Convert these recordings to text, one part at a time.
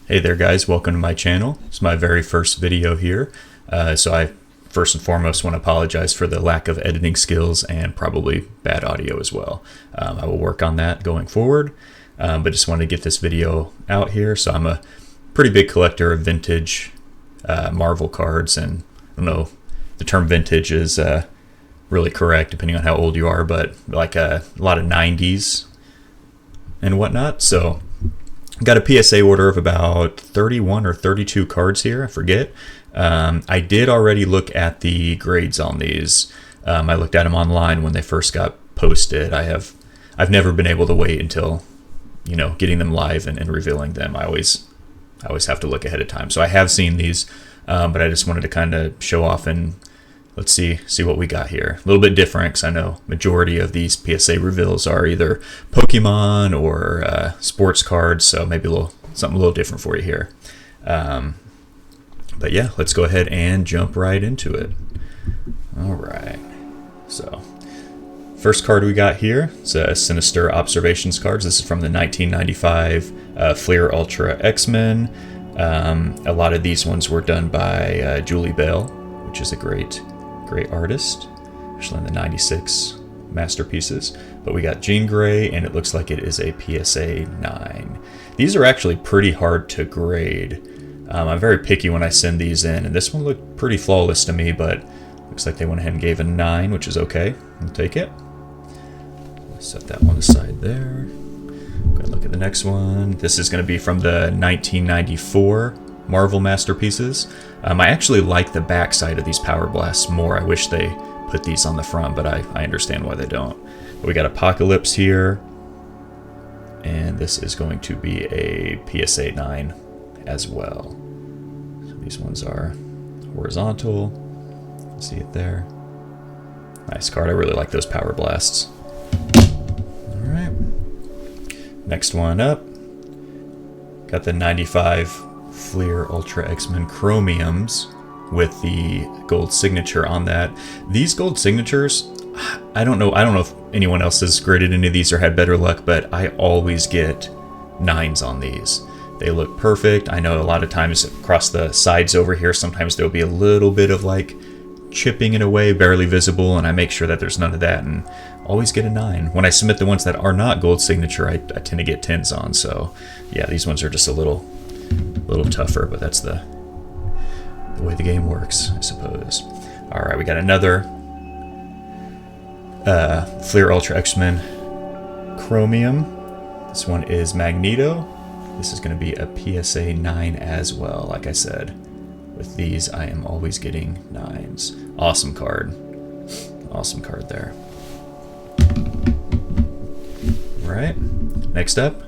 Hey there guys, welcome to my channel. It's my very first video here. So I first and foremost want to apologize for the lack of editing skills and probably bad audio as well. I will work on that going forward, but just wanted to get this video out here. So I'm a pretty big collector of vintage Marvel cards, and I don't know, the term vintage is really correct depending on how old you are, but like a lot of 90s and whatnot. So got a PSA order of about 31 or 32 cards here, I forget. I did already look at the grades on these. I looked at them online when they first got posted. I've never been able to wait until, you know, getting them live and revealing them. I always have to look ahead of time. So I have seen these, but I just wanted to kind of show off and let's see what we got here. A little bit different because I know majority of these PSA reveals are either Pokemon or sports cards, so maybe something a little different for you here. But yeah, let's go ahead and jump right into it. All right, so first card we got here is a Sinister Observations cards. This is from the 1995 Fleer Ultra X-Men. A lot of these ones were done by Julie Bell, which is a great artist, especially in the 96 masterpieces. But we got Jean Grey, and it looks like it is a PSA 9. These are actually pretty hard to grade. I'm very picky when I send these in, and this one looked pretty flawless to me, but looks like they went ahead and gave a 9, which is okay. I'll take it. Set that one aside there. Go and look at the next one. This is going to be from the 1994 Marvel Masterpieces. I actually like the back side of these Power Blasts more. I wish they put these on the front, but I understand why they don't. We got Apocalypse here, and this is going to be a PSA 9 as well. So these ones are horizontal. See it there. Nice card. I really like those Power Blasts. All right. Next one up. Got the 95 Fleer Ultra X-Men Chromiums with the gold signature on that. These gold signatures, I don't know if anyone else has graded any of these or had better luck, but I always get 9s on these. They look perfect. I know a lot of times across the sides over here, sometimes there'll be a little bit of like chipping in a way, barely visible, and I make sure that there's none of that and always get a 9. When I submit the ones that are not gold signature, I tend to get 10s on. So yeah, these ones are just a little tougher, but that's the way the game works, I suppose. All right, we got another Fleer Ultra X-Men Chromium. This one is Magneto. This is going to be a PSA 9 as well. Like I said, with these, I am always getting 9s. Awesome card. Awesome card there. All right, next up,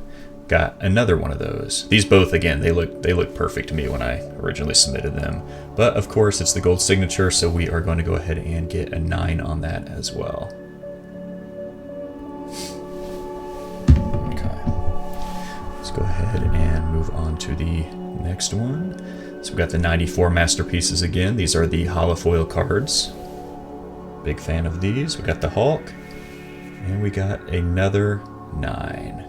got another one of those. These both, again, they look perfect to me when I originally submitted them. But of course, it's the gold signature, so we are going to go ahead and get a 9 on that as well. Okay. Let's go ahead and move on to the next one. So we've got the 94 Masterpieces again. These are the holofoil cards. Big fan of these. We got the Hulk, and we got another 9.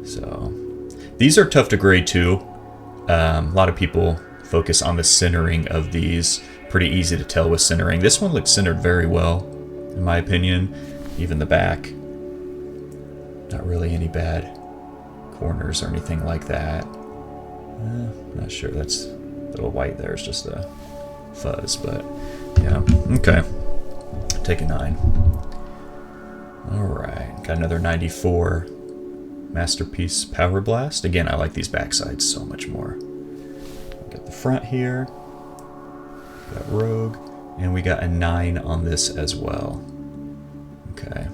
So these are tough to grade too. A lot of people focus on the centering of these. Pretty easy to tell with centering. This one looks centered very well, in my opinion. Even the back, not really any bad corners or anything like that. Not sure. That's a little white there. It's just a fuzz, but yeah. Okay. Take a 9. All right. Got another 94 Masterpiece Power Blast. Again, I like these backsides so much more. Got the front here. Got Rogue, and we got a 9 on this as well. Okay.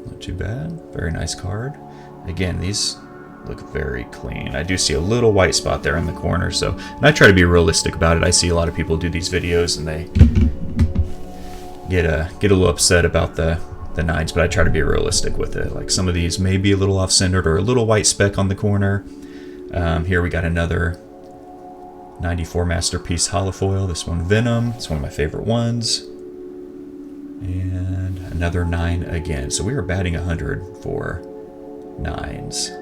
Not too bad. Very nice card. Again, these look very clean. I do see a little white spot there in the corner, so, and I try to be realistic about it. I see a lot of people do these videos and they get a little upset about the 9s, but I try to be realistic with it. Like some of these may be a little off-centered or a little white speck on the corner. Here we got another 94 Masterpiece Holofoil. This one, Venom. It's one of my favorite ones. And another 9 again. So we are batting 100 for 9s.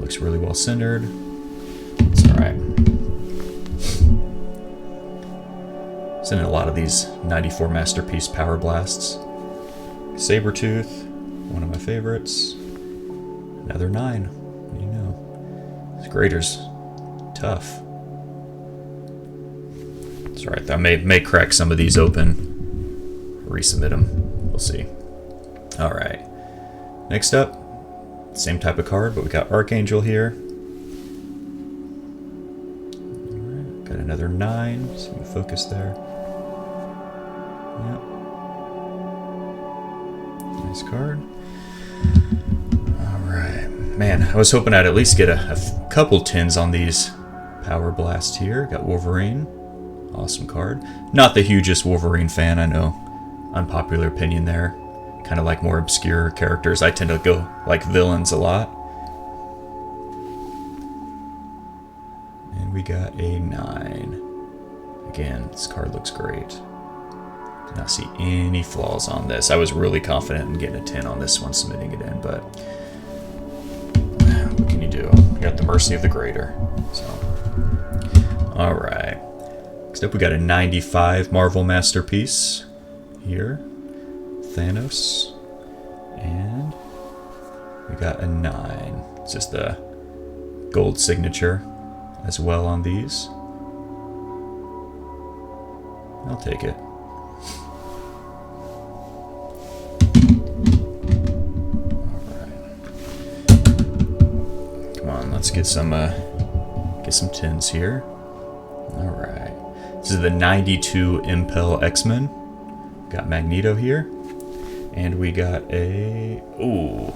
looks really well centered. It's alright. Sending a lot of these 94 Masterpiece Power Blasts. Sabretooth, one of my favorites. Another 9. What do you know? This grader's tough. It's alright, I may crack some of these open. Resubmit them. We'll see. Alright. Next up, same type of card, but we got Archangel here. Alright, got another 9. So we focus there. Yep. Nice card. Alright. Man, I was hoping I'd at least get a couple 10s on these Power Blast here. Got Wolverine. Awesome card. Not the hugest Wolverine fan, I know. Unpopular opinion there. Kind of like more obscure characters. I tend to go like villains a lot. And we got a 9. Again, this card looks great. Did not see any flaws on this. I was really confident in getting a 10 on this one, submitting it in, but what can you do? You got the mercy of the grader. So, all right. Next up, we got a 95 Marvel Masterpiece here. Thanos, and we got a 9. It's just the gold signature as well on these. I'll take it. Alright. Come on, let's get some 10s here. Alright. This is the 92 Impel X-Men. Got Magneto here. And we got a... Ooh.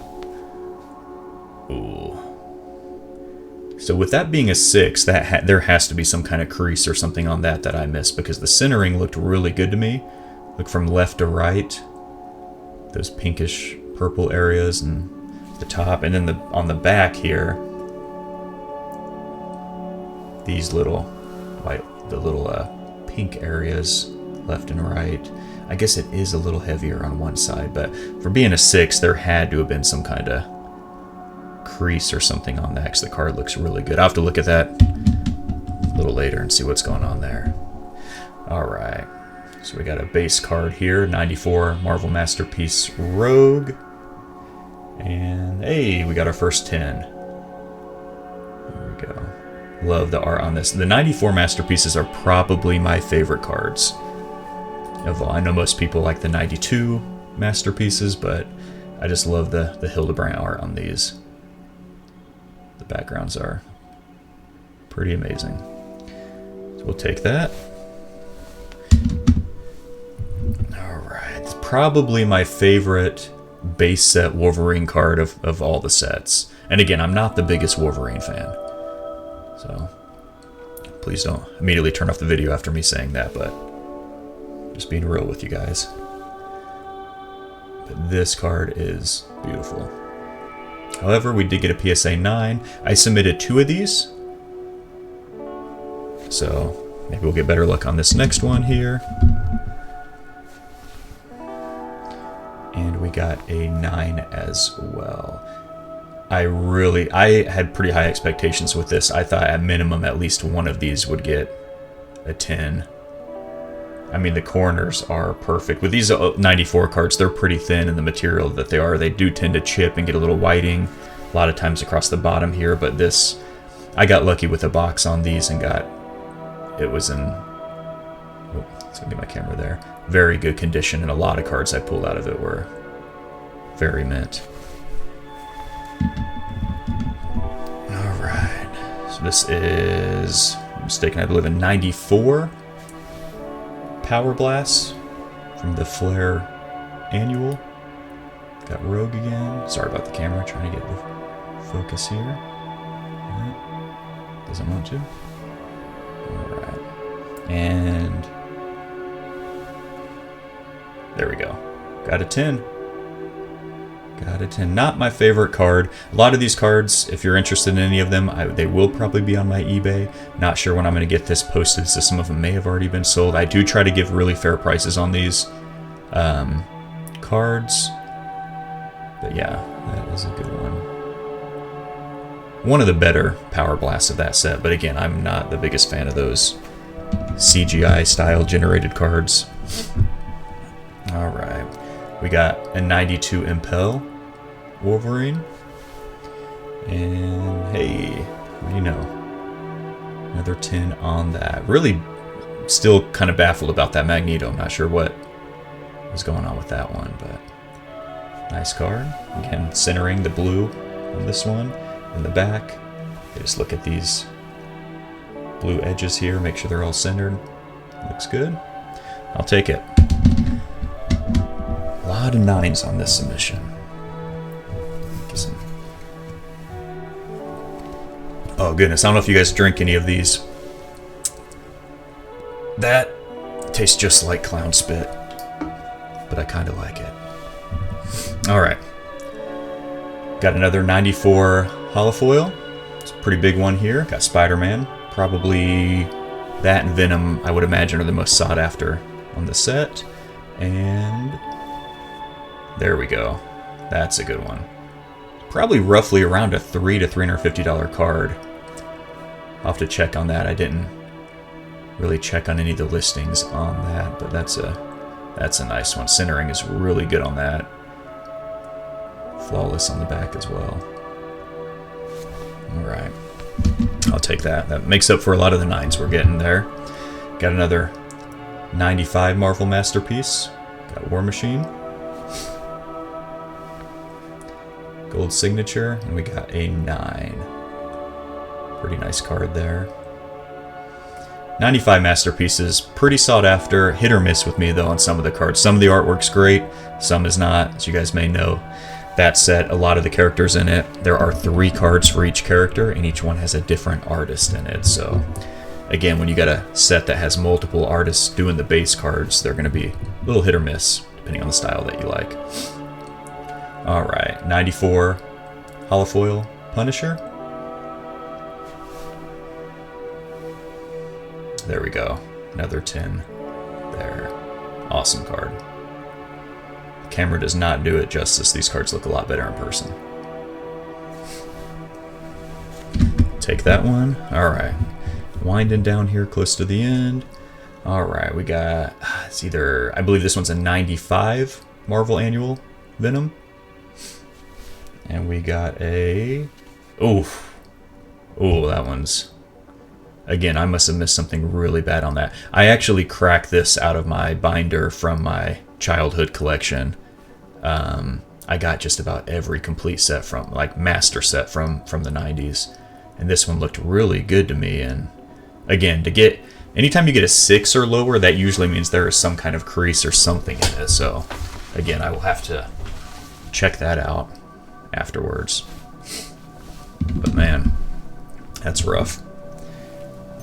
So with that being a 6, there has to be some kind of crease or something on that I missed, because the centering looked really good to me. Look from left to right. Those pinkish purple areas and the top. And then on the back here, these little pink areas left and right. I guess it is a little heavier on one side, but for being a 6, there had to have been some kind of crease or something on that, because the card looks really good. I'll have to look at that a little later and see what's going on there. Alright, so we got a base card here, 94 Marvel Masterpiece Rogue. And hey, we got our first 10. There we go. Love the art on this. The 94 Masterpieces are probably my favorite cards. I know most people like the 92 Masterpieces, but I just love the Hildebrand art on these. The backgrounds are pretty amazing. So we'll take that. Alright, it's probably my favorite base set Wolverine card of all the sets. And again, I'm not the biggest Wolverine fan. So please don't immediately turn off the video after me saying that, but just being real with you guys. But this card is beautiful. However, we did get a PSA 9. I submitted 2 of these. So maybe we'll get better luck on this next one here. And we got a 9 as well. I had pretty high expectations with this. I thought at minimum at least one of these would get a 10. I mean, the corners are perfect. With these 94 cards, they're pretty thin in the material that they are. They do tend to chip and get a little whiting a lot of times across the bottom here, but this, I got lucky with a box on these and it was in, oh, let's get my camera there, very good condition, and a lot of cards I pulled out of it were very mint. Alright, so this is, if I'm mistaken, I believe a 94 Power Blast from the Flare Annual. Got Rogue again. Sorry about the camera, trying to get the focus here. Doesn't want to. Alright. And there we go. Got a 10. Got a 10. Not my favorite card. A lot of these cards, if you're interested in any of them, they will probably be on my eBay. Not sure when I'm going to get this posted, so some of them may have already been sold. I do try to give really fair prices on these cards. But yeah, that is a good one. one of the better power blasts of that set, but again, I'm not the biggest fan of those CGI style generated cards. Alright, we got a 92 Impel Wolverine, and hey, what do you know? Another 10 on that. Really still kind of baffled about that Magneto. I'm not sure what is going on with that one, but nice card. Again, centering the blue on this one in the back. Just look at these blue edges here, make sure they're all centered. Looks good. I'll take it. A lot of 9s on this submission. Oh goodness, I don't know if you guys drink any of these. That tastes just like clown spit, but I kind of like it. Alright. Got another 94 holofoil. It's a pretty big one here. Got Spider-Man. Probably that and Venom, I would imagine, are the most sought after on the set. And there we go. That's a good one. Probably roughly around a $300 to $350 card. I'll have to check on that. I didn't really check on any of the listings on that, but that's a nice one. Centering is really good on that. Flawless on the back as well. Alright. I'll take that. That makes up for a lot of the 9s we're getting there. Got another 95 Marvel Masterpiece. Got War Machine. Gold signature, and we got a 9. Pretty nice card there. 95 Masterpieces, pretty sought after. Hit or miss with me though on some of the cards. Some of the artwork's great, some is not, as you guys may know. That set, a lot of the characters in it, there are 3 cards for each character, and each one has a different artist in it. So again, when you got a set that has multiple artists doing the base cards, they're going to be a little hit or miss, depending on the style that you like. Alright, 94 holofoil Punisher. There we go. Another 10 there. Awesome card. The camera does not do it justice. These cards look a lot better in person. Take that one. Alright. Winding down here close to the end. Alright, we got... It's either... I believe this one's a 95 Marvel Annual Venom. And we got a... Oof. Ooh, that one's... Again, I must have missed something really bad on that. I actually cracked this out of my binder from my childhood collection. I got just about every complete set from, like, master set from the 90s. And this one looked really good to me. And again, anytime you get a 6 or lower, that usually means there is some kind of crease or something in it. So again, I will have to check that out afterwards. But man, that's rough.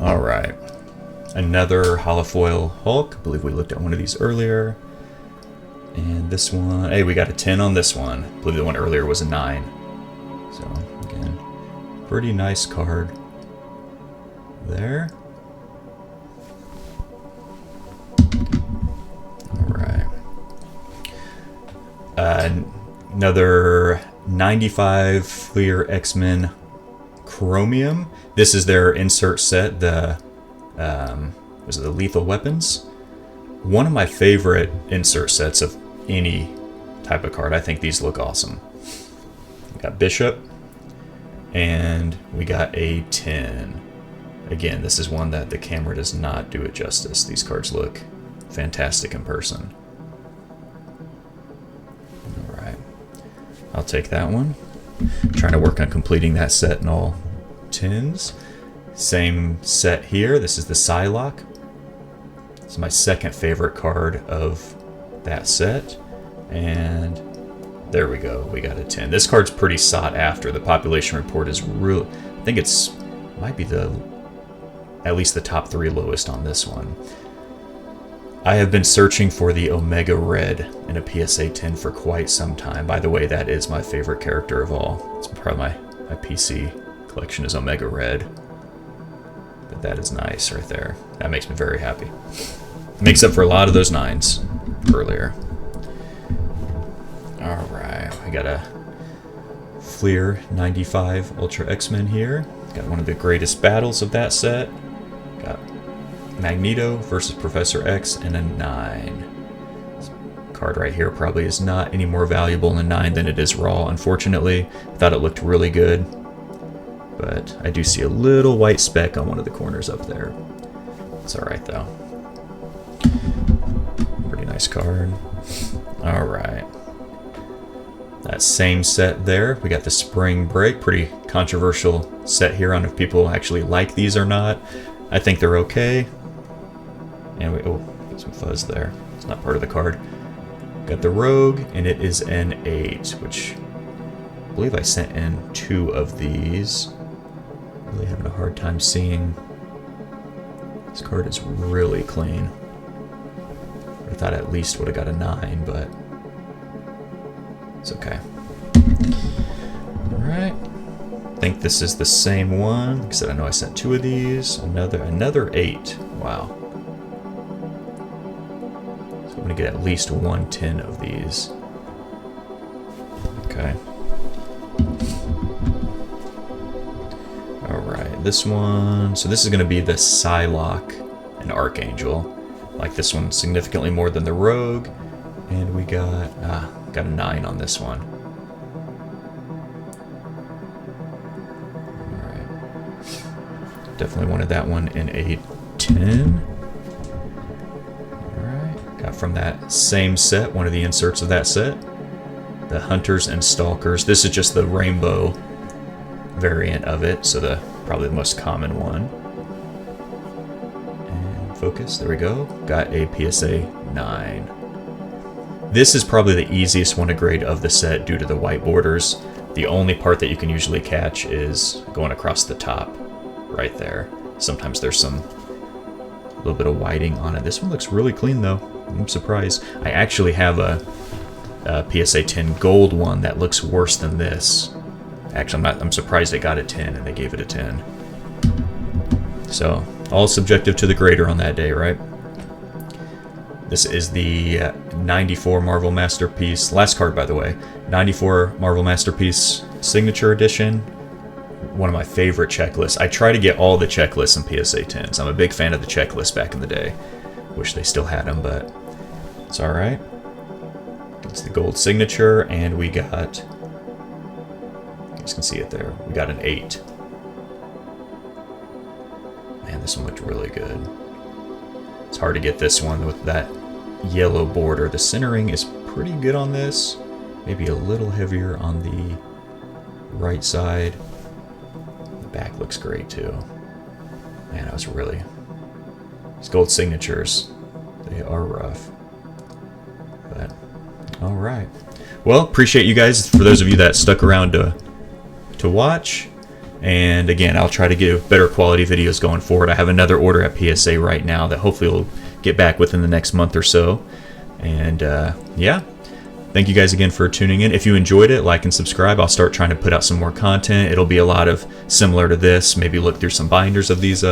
Alright, another holofoil Hulk. I believe we looked at one of these earlier. And this one, hey, we got a 10 on this one. I believe the one earlier was a 9. So, again, pretty nice card there. Alright. Another 95 Fleer X-Men Chromium. This is their insert set, the Lethal Weapons. One of my favorite insert sets of any type of card. I think these look awesome. We got Bishop, and we got a 10. Again, this is one that the camera does not do it justice. These cards look fantastic in person. Alright, I'll take that one. Trying to work on completing that set in all 10s. Same set here. This is the Psylocke. It's my second favorite card of that set. And there we go. We got a 10. This card's pretty sought after. The population report is real. I think it's might be at least the top 3 lowest on this one. I have been searching for the Omega Red in a PSA 10 for quite some time. By the way, that is my favorite character of all. It's probably my PC collection is Omega Red. But that is nice right there. That makes me very happy. Makes up for a lot of those 9s earlier. Alright, we got a Fleer 95 Ultra X-Men here. Got one of the greatest battles of that set. Got Magneto versus Professor X and a 9. This card right here probably is not any more valuable in a 9 than it is raw, unfortunately. I thought it looked really good, but I do see a little white speck on one of the corners up there. It's alright though. Pretty nice card. Alright. That same set there, we got the Spring Break. Pretty controversial set here on if people actually like these or not. I think they're okay. And we, oh, got some fuzz there. It's not part of the card. Got the Rogue, and it is an 8, which I believe I sent in 2 of these. Really having a hard time seeing. This card is really clean. I thought I at least would have got a 9, but it's okay. Alright. I think this is the same one. Like I said, I know I sent 2 of these. Another 8. Wow. So I'm gonna get at least 110 of these. Okay. Alright, this one. So this is gonna be the Psylocke and Archangel. Like this one significantly more than the Rogue. And we got a 9 on this one. Alright. Definitely wanted that one in a 10. Alright. Got from that same set, one of the inserts of that set. The Hunters and Stalkers. This is just the rainbow variant of it, so probably the most common one. Focus, there we go. Got a PSA 9. This is probably the easiest one to grade of the set due to the white borders. The only part that you can usually catch is going across the top right there. Sometimes there's a little bit of whiting on it. This one looks really clean though. I'm surprised. I actually have a PSA 10 gold one that looks worse than this. Actually, I'm surprised they got a 10 and they gave it a 10. So all subjective to the grader on that day, right? This is the 94 Marvel Masterpiece. Last card, by the way. 94 Marvel Masterpiece Signature Edition. One of my favorite checklists. I try to get all the checklists in PSA 10s. I'm a big fan of the checklist back in the day. Wish they still had them, but it's alright. It's the gold signature, and we got... You guys can see it there. We got an 8. Man, this one looked really good. It's hard to get this one with that yellow border. The centering is pretty good on this. Maybe a little heavier on the right side. The back looks great too. Man, I was really... These gold signatures, they are rough. But, alright. Well, appreciate you guys, for those of you that stuck around to watch. And again, I'll try to give better quality videos going forward. I have another order at PSA right now that hopefully will get back within the next month or so. And yeah, thank you guys again for tuning in. If you enjoyed it, like and subscribe. I'll start trying to put out some more content. It'll be a lot of similar to this. Maybe look through some binders of these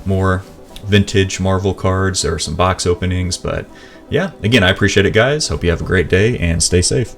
more vintage Marvel cards or some box openings. But yeah, again, I appreciate it, guys. Hope you have a great day and stay safe.